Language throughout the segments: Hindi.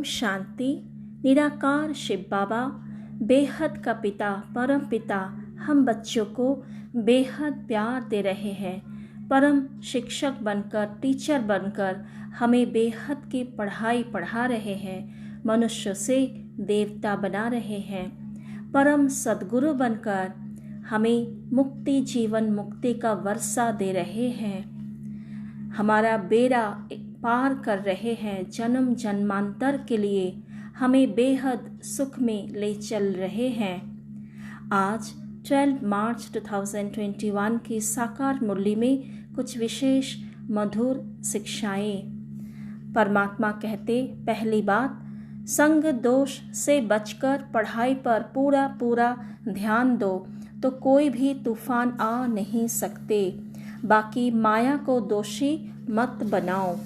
ओम शांति। निराकार शिव बाबा बेहद का पिता परम पिता हम बच्चों को बेहद प्यार दे रहे हैं। परम शिक्षक बनकर, टीचर बनकर हमें बेहद की पढ़ाई पढ़ा रहे हैं। मनुष्य से देवता बना रहे हैं। परम सद्गुरु बनकर हमें मुक्ति, जीवन मुक्ति का वर्षा दे रहे हैं। हमारा बेड़ा पार कर रहे हैं। जन्म जन्मांतर के लिए हमें बेहद सुख में ले चल रहे हैं। आज 12 मार्च 2021 की साकार मुरली में कुछ विशेष मधुर शिक्षाएं। परमात्मा कहते, पहली बात, संग दोष से बचकर पढ़ाई पर पूरा पूरा ध्यान दो तो कोई भी तूफान आ नहीं सकते। बाकी माया को दोषी मत बनाओ।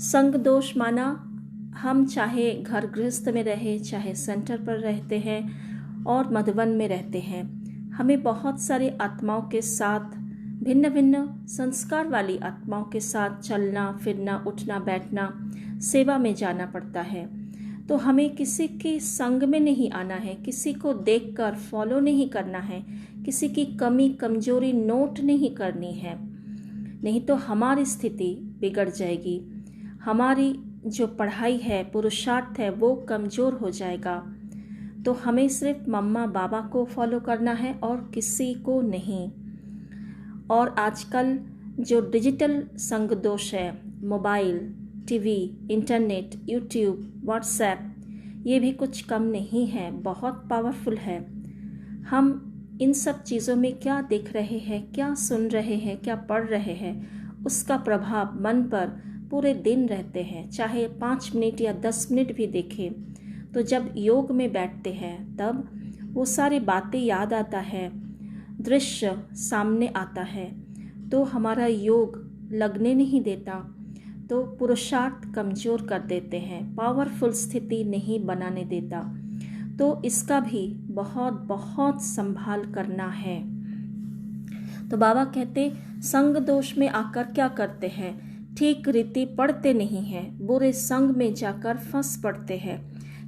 संग दोष माना हम चाहे घर गृहस्थ में रहे, चाहे सेंटर पर रहते हैं और मधुबन में रहते हैं, हमें बहुत सारी आत्माओं के साथ, भिन्न भिन्न संस्कार वाली आत्माओं के साथ चलना फिरना, उठना बैठना, सेवा में जाना पड़ता है। तो हमें किसी के संग में नहीं आना है, किसी को देखकर फॉलो नहीं करना है, किसी की कमी कमजोरी नोट नहीं करनी है, नहीं तो हमारी स्थिति बिगड़ जाएगी। हमारी जो पढ़ाई है, पुरुषार्थ है, वो कमज़ोर हो जाएगा। तो हमें सिर्फ मम्मा बाबा को फॉलो करना है और किसी को नहीं। और आजकल जो डिजिटल संग दोष है, mobile, TV, internet, YouTube, WhatsApp, ये भी कुछ कम नहीं है, बहुत पावरफुल है। हम इन सब चीज़ों में क्या देख रहे हैं, क्या सुन रहे हैं, क्या पढ़ रहे हैं, उसका प्रभाव मन पर पूरे दिन रहते हैं। चाहे 5 मिनट या 10 मिनट भी देखें, तो जब योग में बैठते हैं तब वो सारी बातें याद आता है, दृश्य सामने आता है, तो हमारा योग लगने नहीं देता, तो पुरुषार्थ कमज़ोर कर देते हैं, पावरफुल स्थिति नहीं बनाने देता। तो इसका भी बहुत बहुत संभाल करना है। तो बाबा कहते, संग दोष में आकर क्या करते हैं, ठीक रीति पढ़ते नहीं हैं, बुरे संग में जाकर फंस पड़ते हैं,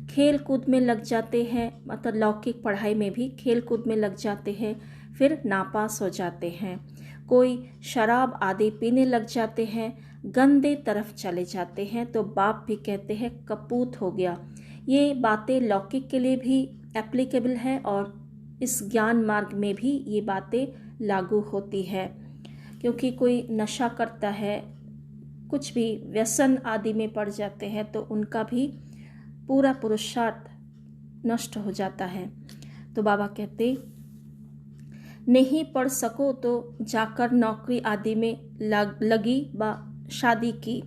खेल कूद में लग जाते हैं, मतलब लौकिक पढ़ाई में भी खेल कूद में लग जाते हैं, फिर नापास हो जाते हैं। कोई शराब आदि पीने लग जाते हैं, गंदे तरफ चले जाते हैं, तो बाप भी कहते हैं कपूत हो गया। ये बातें लौकिक के लिए भी एप्लीकेबल है और इस ज्ञान मार्ग में भी ये बातें लागू होती है। क्योंकि कोई नशा करता है, कुछ भी व्यसन आदि में पड़ जाते हैं, तो उनका भी पूरा पुरुषार्थ नष्ट हो जाता है। तो बाबा कहते, नहीं पढ़ सको तो जाकर नौकरी आदि में लगी व शादी की,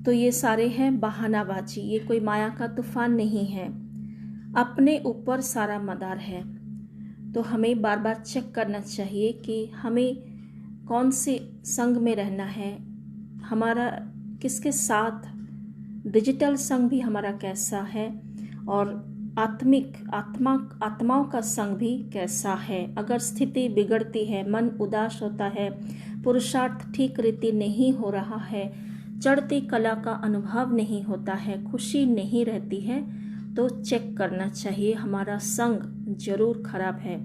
तो ये सारे हैं बहानाबाजी। ये कोई माया का तूफान नहीं है, अपने ऊपर सारा मदार है। तो हमें बार बार चेक करना चाहिए कि हमें कौन से संग में रहना है, हमारा किसके साथ, डिजिटल संग भी हमारा कैसा है और आत्माओं का संग भी कैसा है। अगर स्थिति बिगड़ती है, मन उदास होता है, पुरुषार्थ ठीक रीति नहीं हो रहा है, चढ़ती कला का अनुभव नहीं होता है, खुशी नहीं रहती है, तो चेक करना चाहिए, हमारा संग जरूर खराब है।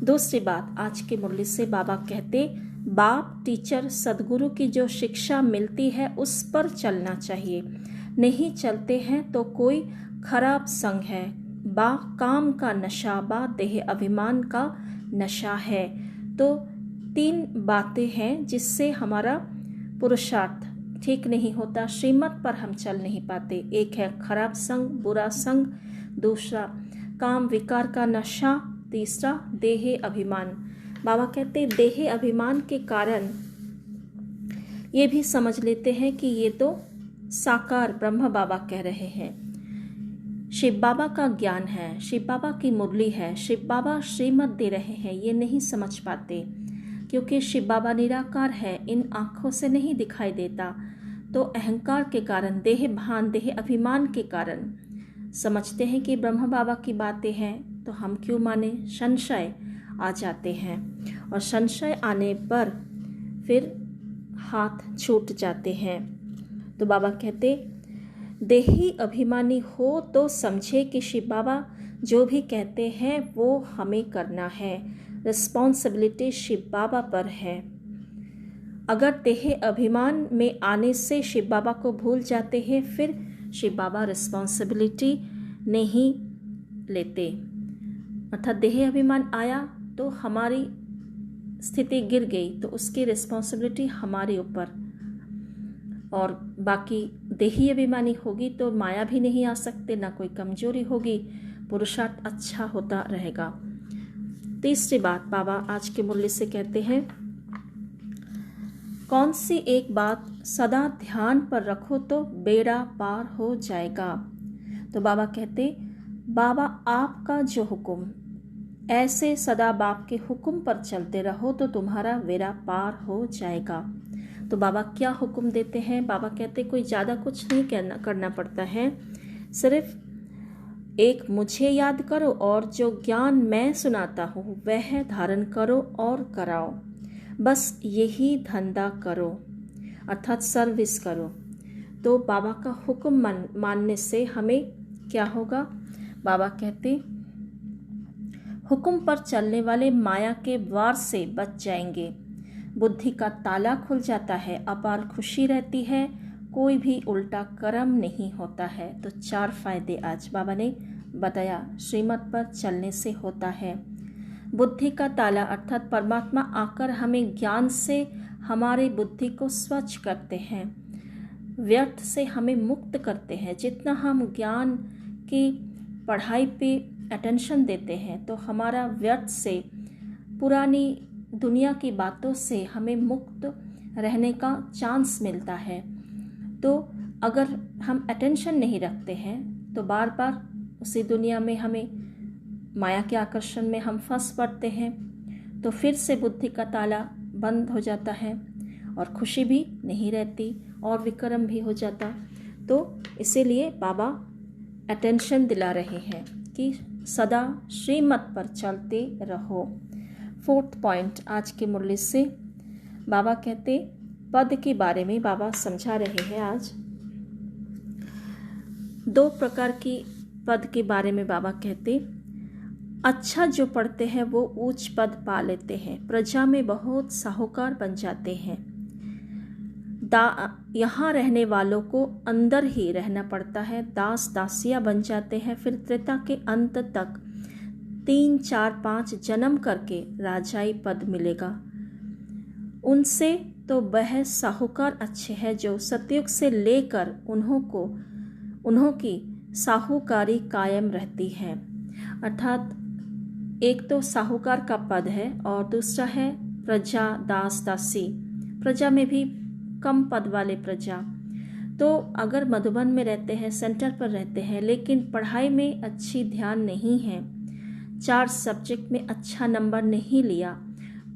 दूसरी बात, आज की मुरली से बाबा कहते, बाप, टीचर, सदगुरु की जो शिक्षा मिलती है उस पर चलना चाहिए। नहीं चलते हैं तो कोई खराब संग है। बा काम का नशा, बा देह अभिमान का नशा है। तो 3 बातें हैं जिससे हमारा पुरुषार्थ ठीक नहीं होता, श्रीमत पर हम चल नहीं पाते। एक है खराब संग, बुरा संग, दूसरा काम विकार का नशा, तीसरा देह अभिमान। बाबा कहते, देह अभिमान के कारण ये भी समझ लेते हैं कि ये तो साकार ब्रह्म बाबा कह रहे हैं। शिव बाबा का ज्ञान है, शिव बाबा की मुरली है, शिव बाबा श्रीमत दे रहे हैं, ये नहीं समझ पाते क्योंकि शिव बाबा निराकार है, इन आँखों से नहीं दिखाई देता। तो अहंकार के कारण, देह भान, देह अभिमान के कारण समझते हैं कि ब्रह्म बाबा की बातें हैं, तो हम क्यों माने, संशय आ जाते हैं और संशय आने पर फिर हाथ छूट जाते हैं। तो बाबा कहते, देही अभिमानी हो तो समझे कि शिव बाबा जो भी कहते हैं वो हमें करना है, रिस्पॉन्सिबिलिटी शिव बाबा पर है। अगर देह अभिमान में आने से शिव बाबा को भूल जाते हैं, फिर शिव बाबा रिस्पॉन्सिबिलिटी नहीं लेते। अर्थात देह अभिमान आया तो हमारी स्थिति गिर गई तो उसकी रिस्पॉन्सिबिलिटी हमारे ऊपर, और बाकी देही अभिमानी होगी तो माया भी नहीं आ सकते, ना कोई कमजोरी होगी, पुरुषार्थ अच्छा होता रहेगा। तीसरी बात बाबा आज के मूल्य से कहते हैं, कौन सी एक बात सदा ध्यान पर रखो तो बेड़ा पार हो जाएगा। तो बाबा कहते, बाबा आपका जो हुक्म, ऐसे सदा बाप के हुक्म पर चलते रहो तो तुम्हारा बेड़ा पार हो जाएगा। तो बाबा क्या हुक्म देते हैं? बाबा कहते कोई ज़्यादा कुछ नहीं करना पड़ता है, सिर्फ एक मुझे याद करो और जो ज्ञान मैं सुनाता हूँ वह धारण करो और कराओ, बस यही धंधा करो, अर्थात सर्विस करो। तो बाबा का हुक्म मानने से हमें क्या होगा? बाबा कहते, हुक्म पर चलने वाले माया के वार से बच जाएंगे, बुद्धि का ताला खुल जाता है, अपार खुशी रहती है, कोई भी उल्टा कर्म नहीं होता है। तो 4 फायदे आज बाबा ने बताया श्रीमत पर चलने से होता है। बुद्धि का ताला अर्थात परमात्मा आकर हमें ज्ञान से हमारे बुद्धि को स्वच्छ करते हैं, व्यर्थ से हमें मुक्त करते हैं। जितना हम ज्ञान की पढ़ाई पे अटेंशन देते हैं तो हमारा व्यर्थ से, पुरानी दुनिया की बातों से हमें मुक्त रहने का चांस मिलता है। तो अगर हम अटेंशन नहीं रखते हैं तो बार बार उसी दुनिया में हमें माया के आकर्षण में हम फंस पड़ते हैं, तो फिर से बुद्धि का ताला बंद हो जाता है और खुशी भी नहीं रहती और विक्रम भी हो जाता। तो इसीलिए बाबा अटेंशन दिला रहे हैं कि सदा श्रीमत पर चलते रहो। 4th पॉइंट आज के मुरली से बाबा कहते, पद के बारे में बाबा समझा रहे हैं। आज 2 प्रकार की पद के बारे में बाबा कहते, अच्छा जो पढ़ते हैं वो ऊंच पद पा लेते हैं, प्रजा में बहुत साहूकार बन जाते हैं। यहाँ रहने वालों को अंदर ही रहना पड़ता है, दास दासिया बन जाते हैं, फिर त्रेता के अंत तक 3, 4, 5 जन्म करके राजाई पद मिलेगा। उनसे तो वह साहूकार अच्छे हैं जो सतयुग से लेकर उन्हों की साहूकारी कायम रहती है। अर्थात एक तो साहूकार का पद है और दूसरा है प्रजा दास दासी। प्रजा में भी कम पद वाले प्रजा, तो अगर मधुबन में रहते हैं, सेंटर पर रहते हैं, लेकिन पढ़ाई में अच्छी ध्यान नहीं है, 4 सब्जेक्ट में अच्छा नंबर नहीं लिया,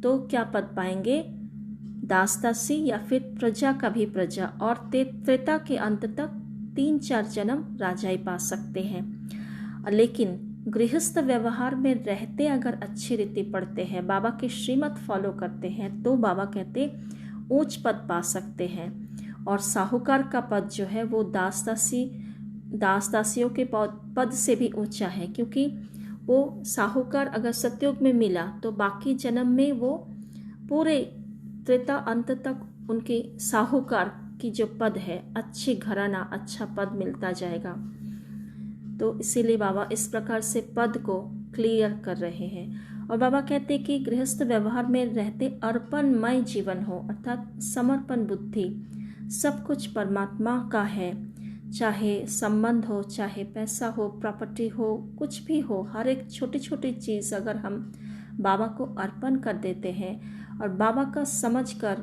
तो क्या पद पाएंगे? दास दासी या फिर प्रजा का भी प्रजा, और त्रेता के अंत तक 3-4 जन्म राजाई पा सकते हैं। लेकिन गृहस्थ व्यवहार में रहते अगर अच्छी रीति पढ़ते हैं, बाबा की श्रीमत फॉलो करते हैं, तो बाबा कहते ऊंच पद पा सकते हैं। और साहूकार का पद जो है वो दास दासियों के पद से भी ऊंचा है, क्योंकि वो साहूकार अगर सतयुग में मिला तो बाकी जन्म में वो पूरे त्रेता अंत तक उनके साहूकार की जो पद है, अच्छी घराना, अच्छा पद मिलता जाएगा। तो इसीलिए बाबा इस प्रकार से पद को क्लियर कर रहे हैं। और बाबा कहते हैं कि गृहस्थ व्यवहार में रहते अर्पणमय जीवन हो, अर्थात समर्पण बुद्धि, सब कुछ परमात्मा का है, चाहे संबंध हो, चाहे पैसा हो, प्रॉपर्टी हो, कुछ भी हो, हर एक छोटी छोटी चीज़ अगर हम बाबा को अर्पण कर देते हैं और बाबा का समझकर,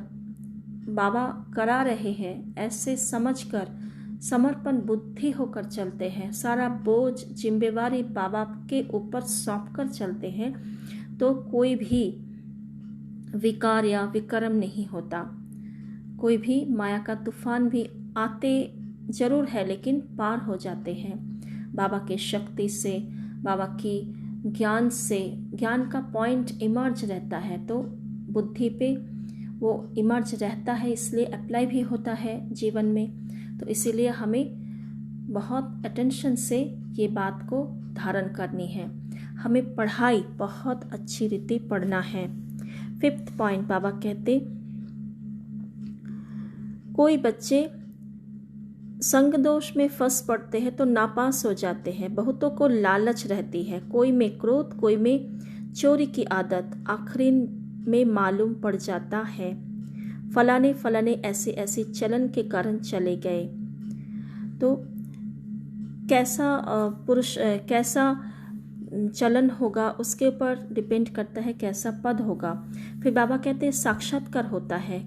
बाबा करा रहे हैं ऐसे समझकर समर्पण बुद्धि होकर चलते हैं, सारा बोझ जिम्मेवारी बाबा के ऊपर सौंप कर चलते हैं, तो कोई भी विकार या विक्रम नहीं होता। कोई भी माया का तूफान भी आते जरूर है लेकिन पार हो जाते हैं बाबा के शक्ति से, बाबा की ज्ञान से। ज्ञान का पॉइंट इमर्ज रहता है तो बुद्धि पे वो इमर्ज रहता है, इसलिए अप्लाई भी होता है जीवन में। तो इसीलिए हमें बहुत अटेंशन से ये बात को धारण करनी है। हमें पढ़ाई बहुत अच्छी रीति पढ़ना है। 5th पॉइंट बाबा कहते, कोई बच्चे संग दोष में फंस पड़ते हैं तो नापास हो जाते हैं। बहुतों को लालच रहती है, कोई में क्रोध, कोई में चोरी की आदत, आखिरी में मालूम पड़ जाता है फलाने फलाने ऐसे ऐसे चलन के कारण चले गए। तो कैसा चलन होगा उसके ऊपर डिपेंड करता है कैसा पद होगा। फिर बाबा कहते हैं साक्षात्कार होता है,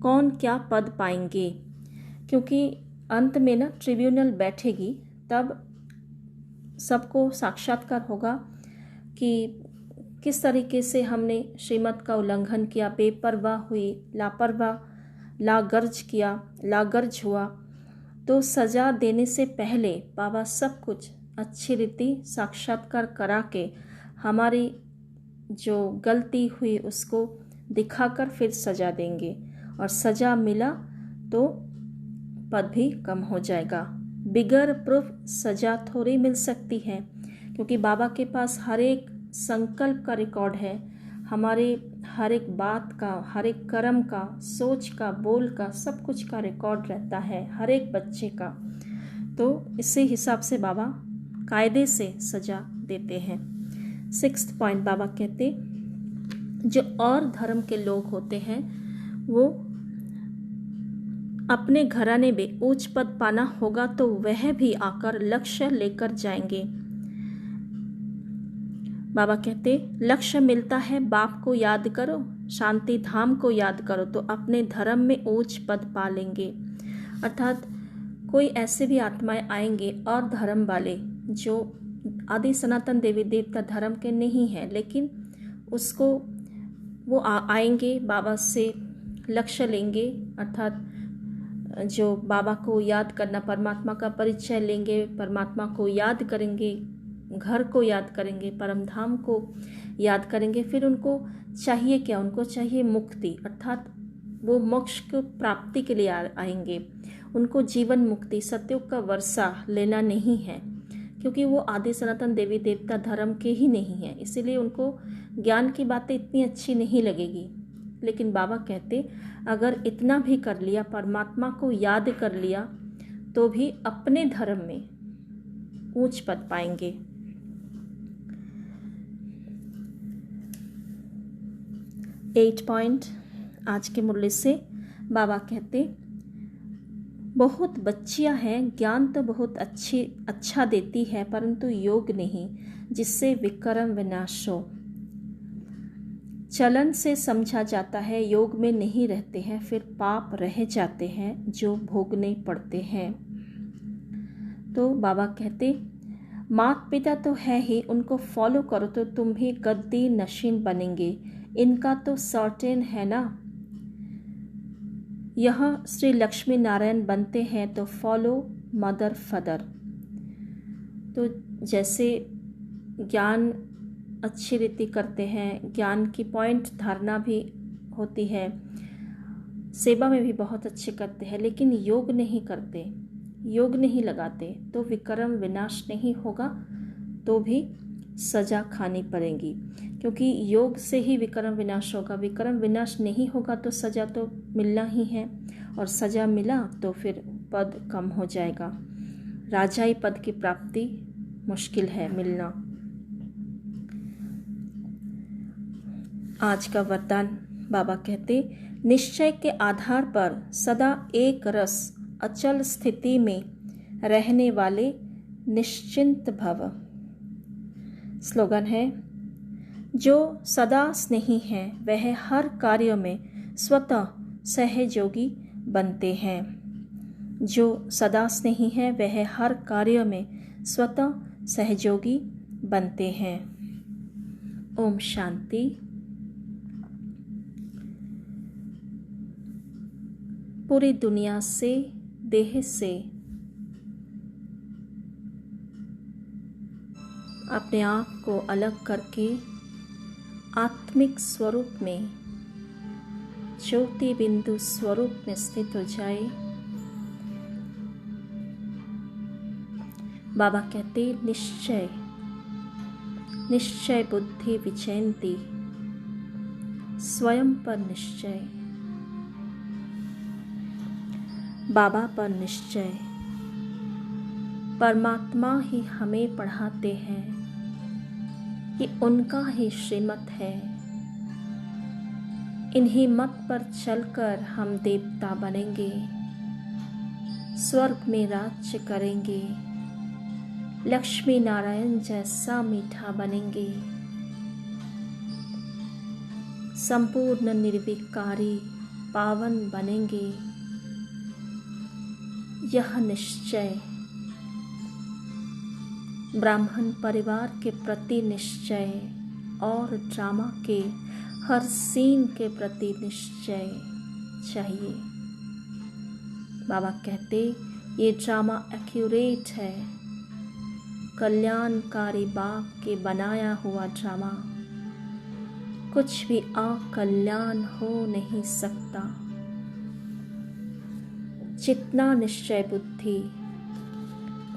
कौन क्या पद पाएंगे, क्योंकि अंत में ना ट्रिब्यूनल बैठेगी, तब सबको साक्षात्कार होगा कि किस तरीके से हमने श्रीमत का उल्लंघन किया, बेपरवाह हुई, लागर्ज हुआ। तो सज़ा देने से पहले बाबा सब कुछ अच्छी रीति साक्षात्कार करा के हमारी जो गलती हुई उसको दिखाकर फिर सज़ा देंगे, और सज़ा मिला तो पद भी कम हो जाएगा। बिगर प्रूफ सज़ा थोड़ी मिल सकती है, क्योंकि बाबा के पास हर एक संकल्प का रिकॉर्ड है, हमारे हर एक बात का, हर एक कर्म का, सोच का, बोल का, सब कुछ का रिकॉर्ड रहता है हर एक बच्चे का। तो इसी हिसाब से बाबा कायदे से सज़ा देते हैं। 6th पॉइंट बाबा कहते, जो और धर्म के लोग होते हैं वो अपने घराने में उच्च पद पाना होगा तो वह भी आकर लक्ष्य लेकर जाएंगे। बाबा कहते, लक्ष्य मिलता है बाप को याद करो, शांति धाम को याद करो, तो अपने धर्म में उच्च पद पा लेंगे। अर्थात कोई ऐसे भी आत्माएं आएंगे और धर्म वाले जो आदि सनातन देवी देवता धर्म के नहीं हैं, लेकिन उसको वो आएंगे, बाबा से लक्ष्य लेंगे, अर्थात जो बाबा को याद करना, परमात्मा का परिचय लेंगे, परमात्मा को याद करेंगे, घर को याद करेंगे, परम धाम को याद करेंगे। फिर उनको चाहिए क्या? उनको चाहिए मुक्ति, अर्थात वो मोक्ष की प्राप्ति के लिए आएंगे। उनको जीवन मुक्ति, सत्युग का वर्षा लेना नहीं है, क्योंकि वो आदि सनातन देवी देवता धर्म के ही नहीं है, इसीलिए उनको ज्ञान की बातें इतनी अच्छी नहीं लगेगी। लेकिन बाबा कहते, अगर इतना भी कर लिया, परमात्मा को याद कर लिया, तो भी अपने धर्म में ऊंच पद पाएंगे। एट पॉइंट आज के मुरली से बाबा कहते, बहुत बच्चियां हैं, ज्ञान तो बहुत अच्छा देती है, परंतु योग नहीं, जिससे विक्रम विनाश हो। चलन से समझा जाता है, योग में नहीं रहते हैं, फिर पाप रह जाते हैं जो भोगने पड़ते हैं। तो बाबा कहते, माता पिता तो है ही, उनको फॉलो करो तो तुम भी गद्दी नशीन बनेंगे, इनका तो सर्टेन है ना। यह श्री लक्ष्मी नारायण बनते हैं तो फॉलो मदर फादर। तो जैसे ज्ञान अच्छी रीति करते हैं, ज्ञान की पॉइंट धारणा भी होती है, सेवा में भी बहुत अच्छे करते हैं, लेकिन योग नहीं करते, योग नहीं लगाते, तो विक्रम विनाश नहीं होगा, तो भी सजा खानी पड़ेगी, क्योंकि योग से ही विक्रम विनाश होगा। विक्रम विनाश नहीं होगा तो सजा तो मिलना ही है, और सजा मिला तो फिर पद कम हो जाएगा। राजाई पद की प्राप्ति मुश्किल है मिलना। आज का वरदान बाबा कहते, निश्चय के आधार पर सदा एक रस अचल स्थिति में रहने वाले निश्चिंत भव। स्लोगन है, जो सदा स्नेही हैं वह हर कार्य में स्वतः सहयोगी बनते हैं। जो सदा स्नेही है वह हर कार्य में स्वतः सहयोगी बनते हैं। ओम शांति। पूरी दुनिया से, देह से अपने आप को अलग करके आत्मिक स्वरूप में, ज्योति बिंदु स्वरूप में स्थित हो जाए। बाबा कहते निश्चय निश्चय बुद्धि विचैन्ति, स्वयं पर निश्चय, बाबा पर निश्चय। परमात्मा ही हमें पढ़ाते हैं कि उनका ही श्रीमत है। इन्हीं मत पर चलकर हम देवता बनेंगे, स्वर्ग में राज्य करेंगे, लक्ष्मी नारायण जैसा मीठा बनेंगे, संपूर्ण निर्विकारी पावन बनेंगे। यह निश्चय ब्राह्मण परिवार के प्रति निश्चय और ड्रामा के हर सीन के प्रति निश्चय चाहिए। बाबा कहते ये ड्रामा एक्यूरेट है, कल्याणकारी बाप के बनाया हुआ ड्रामा, कुछ भी अकल्याण हो नहीं सकता। जितना निश्चय बुद्धि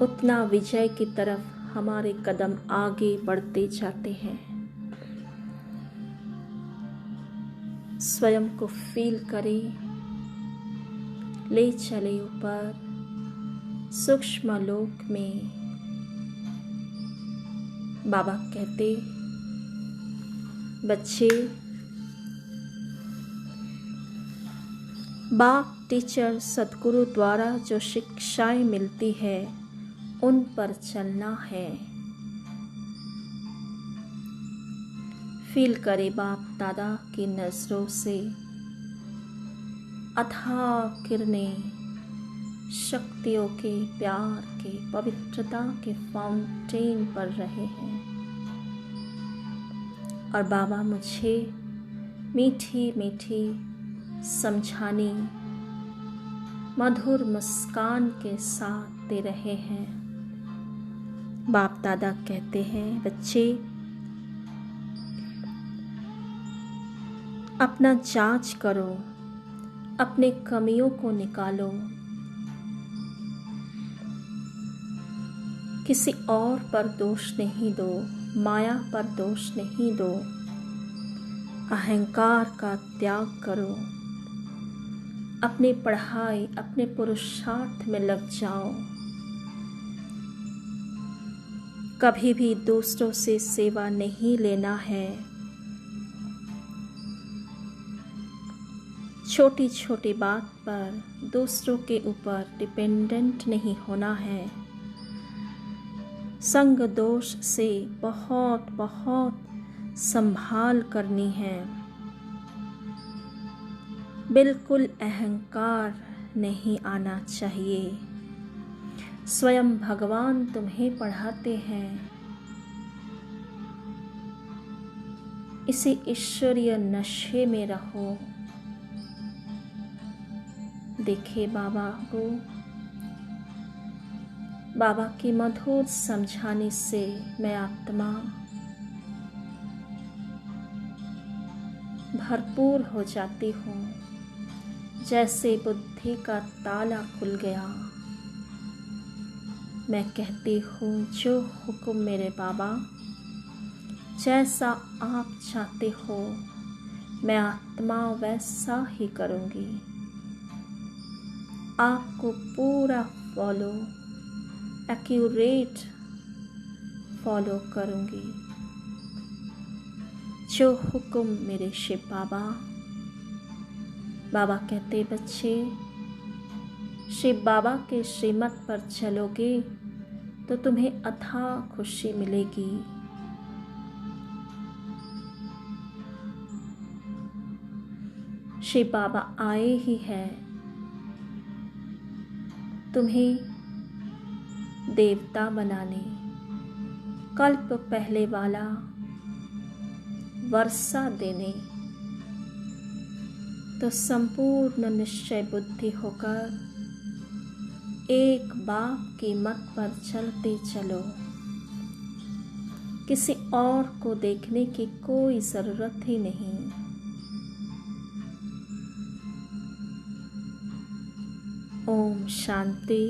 उतना विजय की तरफ हमारे कदम आगे बढ़ते जाते हैं। स्वयं को फील करें, ले चले ऊपर सूक्ष्म लोक में। बाबा कहते बच्चे, बाप टीचर सद्गुरु द्वारा जो शिक्षाएं मिलती है उन पर चलना है। फील करे बाप दादा की नजरों से अथाह किरणें शक्तियों के, प्यार के, पवित्रता के फाउंटेन पर रहे हैं। और बाबा मुझे मीठी मीठी समझानी मधुर मुस्कान के साथ दे रहे हैं। बाप दादा कहते हैं बच्चे, अपना जांच करो, अपने कमियों को निकालो, किसी और पर दोष नहीं दो, माया पर दोष नहीं दो, अहंकार का त्याग करो, अपनी पढ़ाई, अपने पुरुषार्थ में लग जाओ। कभी भी दूसरों से सेवा नहीं लेना है। छोटी छोटी बात पर दूसरों के ऊपर डिपेंडेंट नहीं होना है। संग दोष से बहुत बहुत संभाल करनी है। बिल्कुल अहंकार नहीं आना चाहिए। स्वयं भगवान तुम्हें पढ़ाते हैं। इसी ईश्वरीय नशे में रहो। देखे बाबा को, बाबा की मधुर समझाने से मैं आत्मा भरपूर हो जाती हूँ। जैसे बुद्धि का ताला खुल गया, मैं कहती हूँ जो हुक्म मेरे बाबा, जैसा आप चाहते हो मैं आत्मा वैसा ही करूँगी। आपको पूरा फॉलो, एक्यूरेट फॉलो करूँगी। जो हुक्म मेरे शिव बाबा। बाबा कहते बच्चे, शिव बाबा के श्रीमत पर चलोगे तो तुम्हें अथाह खुशी मिलेगी। शिव बाबा आए ही हैं तुम्हें देवता बनाने। कल्प पहले वाला वर्षा देने। तो संपूर्ण निश्चय बुद्धि होकर एक बाप की मत पर चलते चलो। किसी और को देखने की कोई जरूरत ही नहीं। ओम शांति।